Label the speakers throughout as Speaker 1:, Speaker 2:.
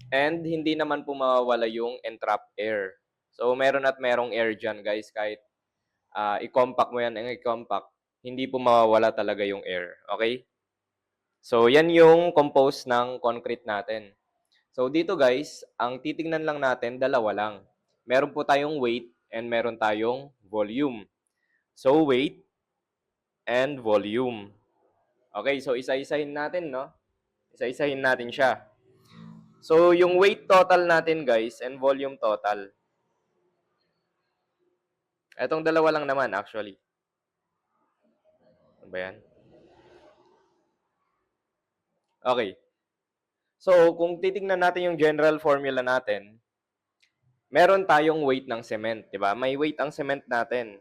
Speaker 1: And hindi naman po mawawala yung entrapped air. So, meron at merong air dyan, guys. Kahit i-compact mo yan ng i-compact, hindi po mawawala talaga yung air. Okay? So, yan yung compose ng concrete natin. So, dito guys, ang titingnan lang natin, dalawa lang. Meron po tayong weight and meron tayong volume. So, weight and volume. Okay, so isa-isahin natin, no? Isa-isahin natin siya. So, yung weight total natin, guys, and volume total. Etong dalawa lang naman, actually. Ano ba yan? Okay. So, kung titingnan natin yung general formula natin, meron tayong weight ng cement, di ba? May weight ang cement natin.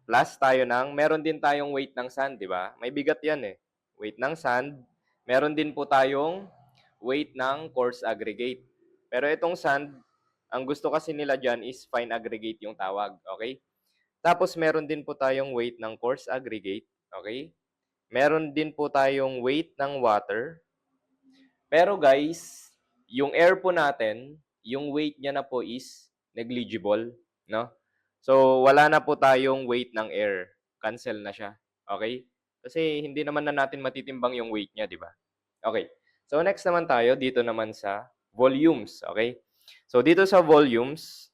Speaker 1: Plus tayo meron din tayong weight ng sand, di ba? May bigat yan eh. Weight ng sand. Meron din po tayong weight ng coarse aggregate. Pero itong sand, ang gusto kasi nila dyan is fine aggregate yung tawag, okay? Tapos meron din po tayong weight ng coarse aggregate, okay? Meron din po tayong weight ng water. Pero guys, yung air po natin, yung weight niya na po is negligible, no? So, wala na po tayong weight ng air. Cancel na siya. Okay? Kasi hindi naman na natin matitimbang yung weight niya, di ba? Okay. So, next naman tayo dito naman sa volumes. Okay? So, dito sa volumes,